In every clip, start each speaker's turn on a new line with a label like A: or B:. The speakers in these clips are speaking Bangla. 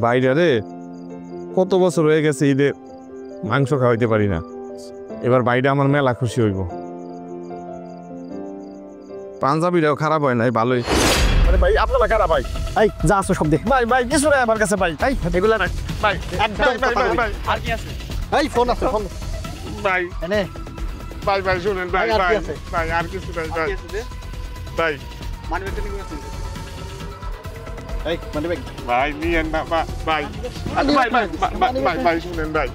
A: বাইরে রে কত বছর হয়ে গেছে ঈদে মাংস খাওয়াইতে পারি না, এবার বাইরে আমার মেলা খুশি হইব। পাঞ্জাবিটাও খারাপ হয় নাই, ভালোই। আরে ভাই আপনারা কারা ভাই?
B: এই যা আছে সব দে।
A: ভাই ভাই কিছু নাই আমার কাছে ভাই,
B: এগুলা না
A: ভাই ভাই
B: আর কি আছে? এই ফোন আছে ফোন
A: ভাই
B: এনে
A: ভাই ভাই শুনেন ভাই
B: আর কি
A: ভাই
B: আছে?
A: ভাই আর কিছু নাই ভাই ভাই
B: মানি ব্যাগ নিয়ে গেছেন। এই মানি ব্যাগ
A: ভাই নিয়েন না ভাই ভাই ভাই ভাই ভাই শুনেন ভাই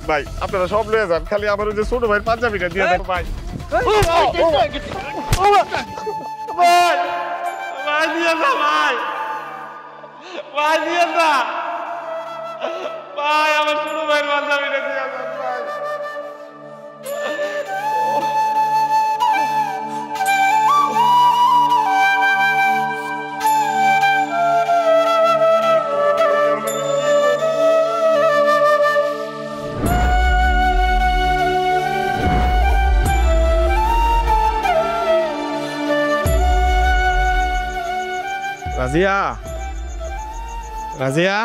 A: ভাই আপনারা সব লয়ে যান, খালি আমার ওই যে ছোট ভাই পাঞ্জাবিটা দিয়ে দেন ভাই। ভাই ভাই নিয়ে না ভাই, ভাই নিয়ে না ভাই, আমার ছোট ভাই পাঞ্জাবিটা দিয়ে দেন ভাই। রাজিয়া রাজিয়া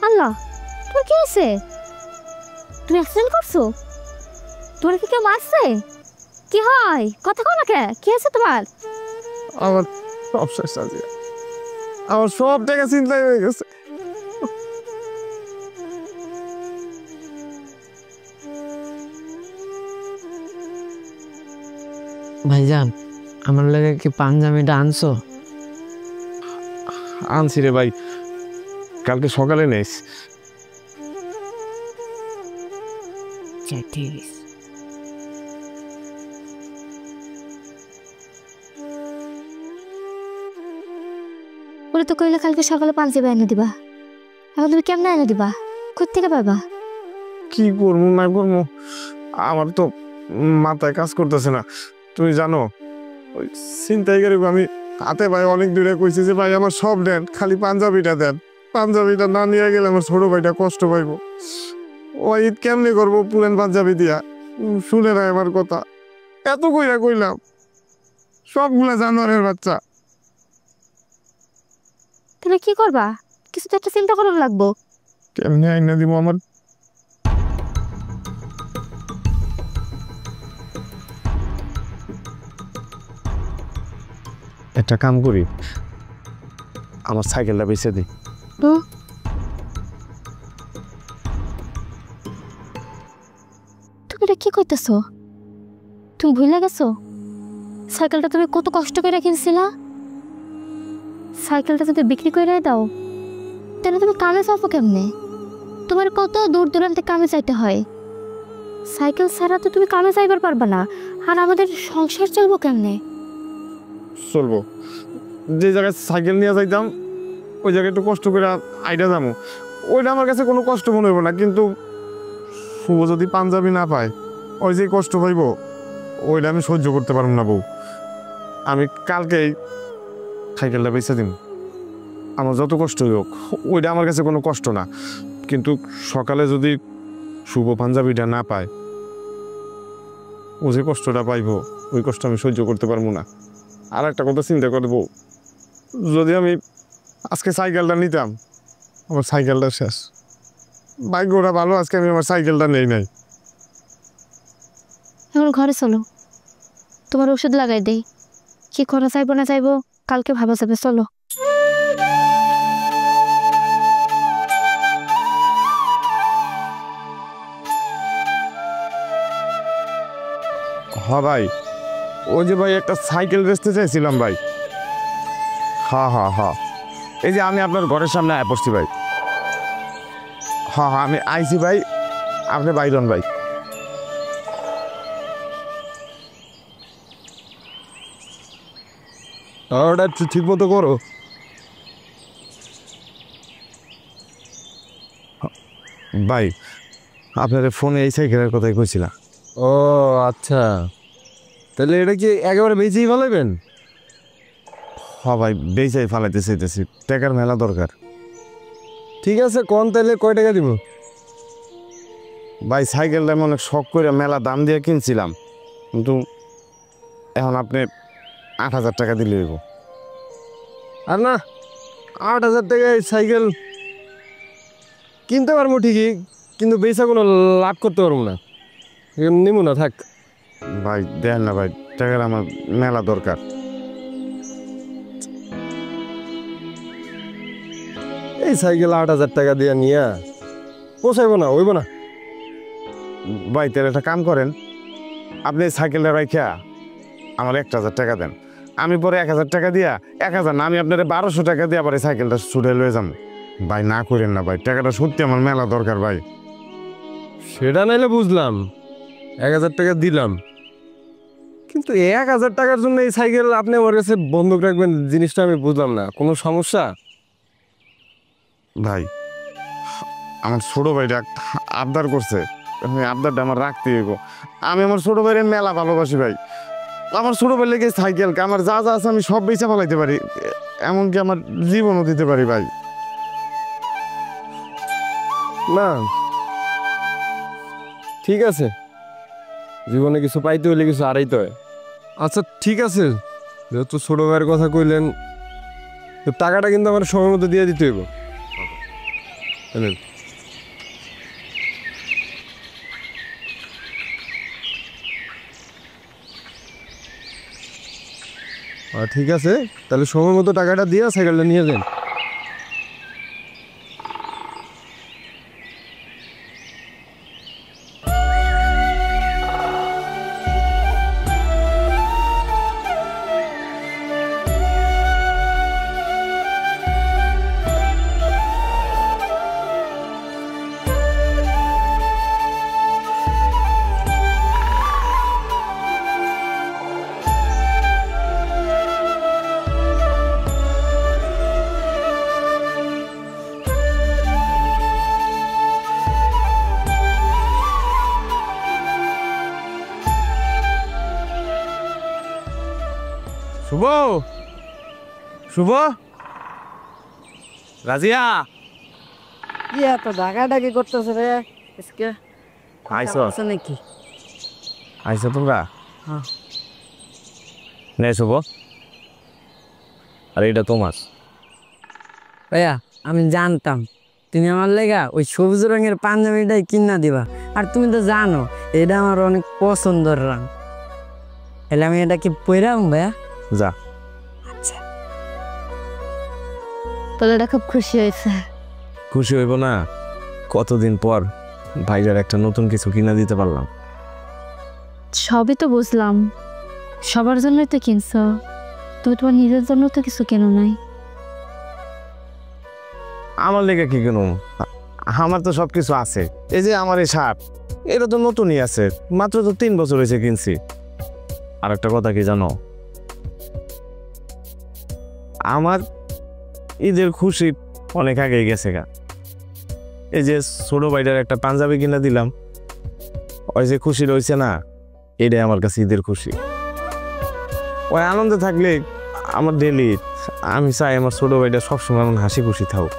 C: আল্লাহ, তোর কি হয়েছে? তুমি অ্যাক্সিডেন্ট করছো? তোর কি কেউ মারছে? কি হয় কথা কও না, কে কি হয়েছে তোমার?
A: আমার সব শেষ রাজিয়া, আমার সব টাকা চিন্তাই হয়ে গেছে।
D: ভাইজান, আমার লাগে কি পাঞ্জাবিটা আনছো?
A: আনছি রে ভাই, কালকে সকালে নেস।
C: বলে তো কইলে কালকে সকালে পাঞ্জাবি এনে দিবা, এখন তুমি কেমনে এনে দিবা? কোথা থেকে পাবা?
A: কি করবো না করবো, আমার তো মাথায় কাজ করতেছে না। তুমি জানো ওই ছিনতাইকারী আমি হাতে ভাই অনেক দূরে কইছি যে ভাই আমার সব দেন, খালি পাঞ্জাবিটা দেন। পাঞ্জাবিটা না নিয়ে গেলে আমার ছোট ভাইটা কষ্ট পাইব। ও ঈদ কেমনি করবো পুরান পাঞ্জাবি দিয়া? শুনে না আমার কথা, এত কইরা কইলাম, সবগুলা জানোয়ারের বাচ্চা।
C: তাহলে কি করবা? কিছু তো একটা চিন্তা করার লাগবো।
A: কেমনি আইনা দিব আমার? একটা কাম করি, আমার সাইকেলটা বেঁচে দিই।
C: তুমি এটা কি কইতেছো? তুমি ভুলে গেছো সাইকেলটা তুমি কত কষ্ট করে কিনছিলা? সাইকেলটা যদি বিক্রি করে দাও তাহলে তুমি কামে যাবো কেমনে? তোমার কত দূর দূরান্তে কামে যাইতে হয়, সাইকেল ছাড়া তো তুমি কামে যাইবার পারবা না। আর আমাদের সংসার চলবো কেমনে?
A: চলবো, যে জায়গায় সাইকেল নিয়ে যাইতাম ওই জায়গায় একটু কষ্ট করে আইডা যাবো, ওইটা আমার কাছে কোনো কষ্ট মনে হইব না। কিন্তু শুভ যদি পাঞ্জাবি না পায়, ওই যে কষ্ট পাইব, ওইটা আমি সহ্য করতে পারবো না বউ। আমি কালকেই সাইকেলটা বেঁচে দিন, আমার যত কষ্ট হোক ওইটা আমার কাছে কোনো কষ্ট না। কিন্তু সকালে যদি শুভ পাঞ্জাবিটা না পায়, ও যে কষ্টটা পাইব ওই কষ্ট আমি সহ্য করতে পারবো না। আর একটা কথা চিন্তা করবো, যদি আমি আজকে সাইকেলটা নিতাম, আমার সাইকেলটা শেষ। ভাগ্যটা ভালো আজকে আমি আমার সাইকেলটা নেই নাই।
C: এখন ঘরে চলো, তোমার ওষুধ লাগাই দেই। কি করা চাইবো না চাইবো কালকে ভাবা যাবে, চলো।
A: হ্যাঁ ভাই, ওই যে ভাই একটা সাইকেল বেচতে চাইছিলাম ভাই। হ্যাঁ হ্যাঁ হ্যাঁ, এই যে আমি আপনার ঘরের সামনে আয় পড়ছি ভাই। হ্যাঁ হ্যাঁ আমি আইছি ভাই, আপনি বাইরন ভাই।
E: ওটা ঠিক মতো করো।
A: ভাই আপনার ফোনে এই সাইকেলের কথাই কইছিলাম।
E: ও আচ্ছা, তাহলে এটা কি একেবারে বেঁচেই ফেলাইবেন?
A: হ্যাঁ ভাই বেচাই ফালাইতে চাইতেছি, টাকার মেলা দরকার।
E: ঠিক আছে, কোন তাহলে কয় টাকা দিব?
A: ভাই সাইকেলটা আমি অনেক শখ করে মেলা দাম দিয়ে কিনছিলাম, কিন্তু এখন আপনি 8,000 টাকা দিলে হইব।
E: আর না 8,000 টাকায় সাইকেল কিনতে পারবো ঠিকই, কিন্তু বেচা কোনো লাভ করতে পারবো না, নিবো না থাক।
A: ভাই দেন না ভাই, টাকার আমার মেলা দরকার।
E: এই সাইকেল 8,000 টাকা দিয়ে নিয়া পোষাইবো না, হইব না।
A: ভাই তাহলে একটা কাম করেন, আপনি সাইকেলটা রাখিয়া আমার 1,000 টাকা দেন, আমি পরে 1,000 টাকা দিয়া 1,000 না আমি আপনার 1200 টাকা দিয়ে আবার এই সাইকেলটা ছুটে লয়ে যাবো। ভাই না করেন না ভাই, টাকাটা সত্যি আমার মেলা দরকার ভাই।
E: সেটা নাইলে বুঝলাম, 1,000 টাকা দিলাম, কিন্তু 1,000 টাকার জন্য এই সাইকেল আপনি আমার কাছে বন্ধক রাখবেন, জিনিসটা আমি বুঝলাম না। কোনো সমস্যা?
A: ভাই আমার ছোট ভাইটা আবদার করছে, আমি আবদারটা আমার রাখতে হইব। আমি আমার ছোট ভাইয়ের মেলা ভালোবাসি ভাই। আমার ছোট ভাই লেগে সাইকেলকে আমার যা যা আছে আমি সব বেচা ফেলাইতে পারি, এমনকি আমার জীবনও দিতে পারি ভাই।
E: না ঠিক আছে, জীবনে কিছু পাইতে হইলে কিছু হারাইতে হয়। আচ্ছা ঠিক আছে, যেহেতু ছোট ভাইয়ের কথা কইলেন, তো টাকাটা কিন্তু আমার সময় মতো দিয়ে দিতে হইব। জানেন ঠিক আছে, তাহলে সময় মতো টাকাটা দিয়ে সাইকেলটা নিয়ে যান। শুভ, শুভ, রাজিয়া
D: ইয়া তো ডাকাডাকি করতেছে রে আজকে।
A: আইসো
D: আছে নাকি?
A: আইসো তোমরা?
D: হ্যাঁ।
A: নে শুভ, আর এটা তোমার।
D: ভাইয়া আমি জানতাম তুমি আমার লেগা ওই সবুজ রঙের পাঞ্জাবিটাই কিনা দিবা, আর তুমি তো জানো এটা আমার অনেক পছন্দের রং। তাহলে আমি এটা কি পইরাম ভাইয়া?
A: যা।
D: আচ্ছা
C: তোরা খুব খুশি হয়েছে।
A: খুশি হইব না? কতদিন পর ভাইজার একটা নতুন কিছু কিনা দিতে পারলাম।
C: সবই তো বুঝলাম, সবার জন্যই তো কিনছো, তুমি তোমার নিজের জন্য তো কিছু কেনো নাই।
A: আমার লেগে কি কেন? আমার তো সব কিছু আছে। এই যে আমার এই শার্ট, এটা তো নতুনই আছে, মাত্র তো 3 বছর হয়েছে কিনছি। আর একটা কথা কি জানো, আমার ঈদের খুশি অনেক আগেই গেছে গা। এই যে ছোট ভাইটার একটা পাঞ্জাবি কিনা দিলাম, ওই যে খুশি রয়েছে না, এটাই আমার কাছে ঈদের খুশি। ওই আনন্দে থাকলে আমার ডেলি, আমি চাই আমার ছোট ভাইটা সবসময় এমন হাসি খুশি থাকুক।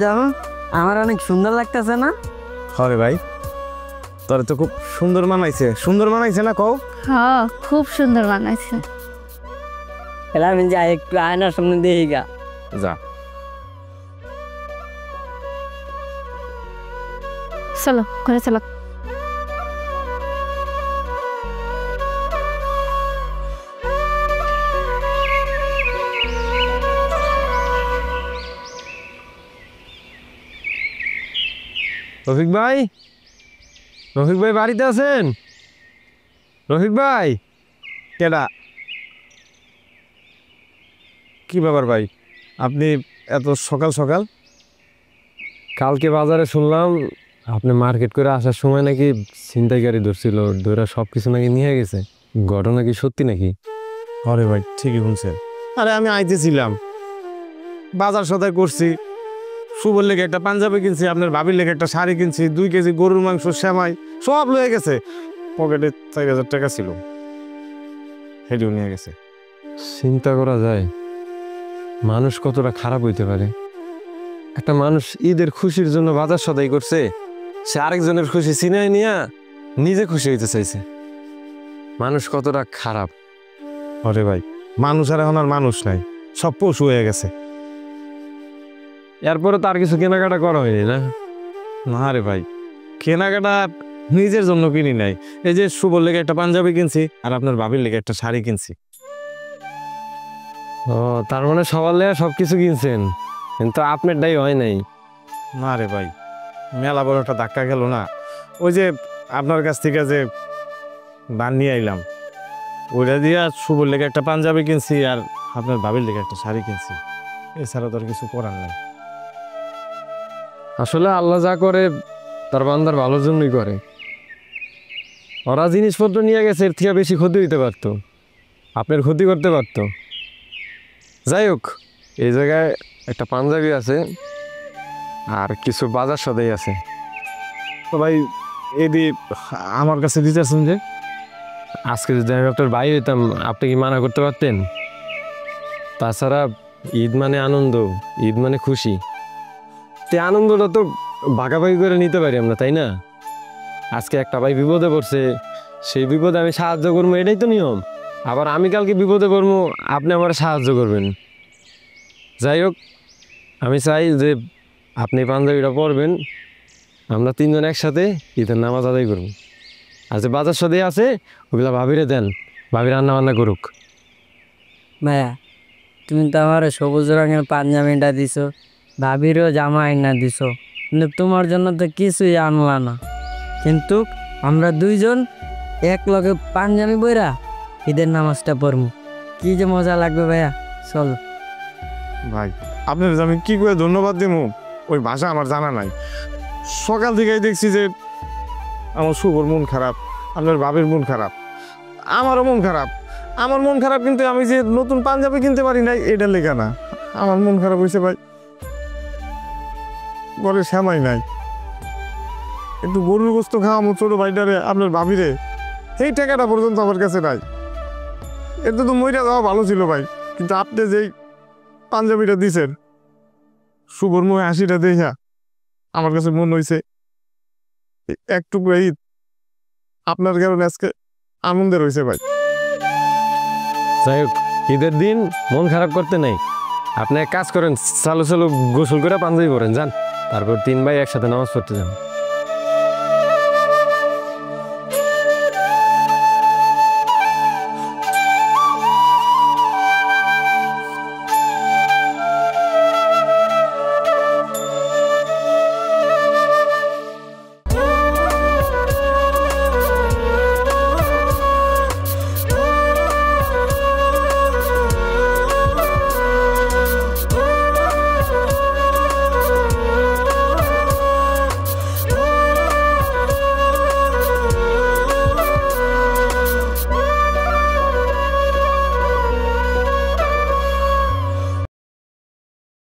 D: দেখো আমার অনেক সুন্দর লাগতেছে না?
A: হরে ভাই, তোর তো খুব সুন্দর মানাইছে। সুন্দর মানাইছে না কও?
C: হ্যাঁ খুব সুন্দর বানাইছে।
D: তাহলে আমি যাই একটু আয়নার সামনে দেখি গা।
A: যা।
C: চলো ঘরে চলো।
E: রফিক ভাই, রফিক ভাই বাড়িতে আছেন? রফিক ভাই।
A: কেডা? কি ব্যাপার ভাই, আপনি এত সকাল সকাল?
E: কালকে বাজারে শুনলাম আপনি মার্কেট করে আসার সময় নাকি ছিনতাইকারী ধরছিল, ধরে সব কিছু নাকি নিয়ে গেছে। ঘটনা কি সত্যি নাকি?
A: আরে ভাই ঠিকই শুনছেন। আরে আমি আইতেছিলাম, বাজার সদাই করছি, শুভর লেগে একটা পাঞ্জাবি কিনছি, আপনার ভাবির লেগে একটা শাড়ি কিনছি, 2 কেজি গরুর মাংস, সেমাই সব লয়ে গেছে। পকেটে 4,000 টাকা ছিল, সেটিও নিয়ে গেছে।
E: চিন্তা করা যায় মানুষ কতটা খারাপ হইতে পারে। একটা মানুষ ঈদের খুশির জন্য বাজার সদাই করছে, সে আরেকজনের খুশি ছিনাই নিয়ে নিজে খুশি হইতে চাইছে। মানুষ কতটা খারাপ।
A: আরে ভাই, মানুষ আর এখন আর মানুষ নাই, সব পশু হয়ে গেছে।
E: এরপরে তার কিছু কেনাকাটা করা হয়নি না?
A: না রে ভাই, কেনাকাটা নিজের জন্য কিনি নাই। এই যে শুভর লেগে একটা পাঞ্জাবি কিনছি, আর আপনার ভাবির লেগে একটা শাড়ি কিনছি।
E: ও, তার মানে সবার লেগে সব কিছু কিনছেন, কিন্তু আপনারটাই হয় নাই।
A: না রে ভাই, মেলা বড় একটা ধাক্কা গেল না। ওই যে আপনার কাছ থেকে যে বান নিয়ে আইলাম, ওইটা দিয়ে শুভর লেগে একটা পাঞ্জাবি কিনছি, আর আপনার ভাবির লেগে একটা শাড়ি কিনছি। এছাড়া তো আর কিছু করার নাই।
E: আসলে আল্লাহ যা করে তার বান্দার ভালোর জন্যই করে। ওরা জিনিসপত্র নিয়ে গেছে, এর থেকে বেশি ক্ষতি হইতে পারতো, আপনার ক্ষতি করতে পারতো। যাই হোক, এই জায়গায় একটা পাঞ্জাবি আছে আর কিছু বাজার সদাই আছে।
A: তো ভাই, এদি আমার কাছে দিতেছেন যে?
E: আজকে যদি আমি আপনার ভাই হইতাম, আপনি কি মানা করতে পারতেন? তাছাড়া ঈদ মানে আনন্দ, ঈদ মানে খুশি। তে আনন্দটা তো ভাগাভাগি করে নিতে পারি আমরা, তাই না? আজকে একটা ভাই বিপদে পড়ছে, সেই বিপদে আমি সাহায্য করবো, এটাই তো নিয়ম। আবার আমি কালকে বিপদে পড়বো, আপনি আমার সাহায্য করবেন। যাই হোক, আমি চাই যে আপনি পাঞ্জাবিটা পরবেন, আমরা তিনজন একসাথে ঈদের নামাজ আদায় করব। আর যে বাজার সদাই আছে ওগুলা ভাবিরে দেন, ভাবি রান্না বান্না করুক।
D: ভাইয়া, তুমি তো আমার সবুজ রঙের পাঞ্জাবিটা দিছো, ভাবিরও জামা আইনা দিছো, কিন্তু তোমার জন্য তো কিছুই আনলা না। কিন্তু আমরা দুইজন এক লগে পাঞ্জাবি বইরা ঈদের নামাজটা পড়বো, কি যে মজা লাগবে ভাইয়া। চলো
A: ভাই, আপনার যে আমি কি করে ধন্যবাদ দিব, ওই ভাষা আমার জানা নাই। সকাল থেকেই দেখছি যে আমার শুভর মন খারাপ, আপনার বাবের মন খারাপ, আমারও মন খারাপ। আমার মন খারাপ, কিন্তু আমি যে নতুন পাঞ্জাবি কিনতে পারি নাই এটা লেখা না। আমার মন খারাপ হয়েছে ভাই, ঘরে শ্যামাই নাই, একটু গরুর গোস্ত খাওয়ামো ছোট ভাইটারে, আপনার ভাবিরে, এই টাকাটা পর্যন্ত আমার কাছে নাই। এটা তো মইরা যাওয়া ভালো ছিল ভাই, কিন্তু আপনি যেই পাঞ্জাবিটা দিছেন, শুভর মুখে হাসিটা দেখা আমার কাছে মন হয়েছে একটু ঈদ আপনার কারণে আজকে আনন্দের হয়েছে ভাই।
E: যাই হোক, ঈদের দিন মন খারাপ করতে নেই। আপনি এক কাজ করেন, চালু চালু গোসল করে পাঞ্জাবি পরেন, যান, তারপর 3 ভাই একসাথে নামাজ পড়তে যান।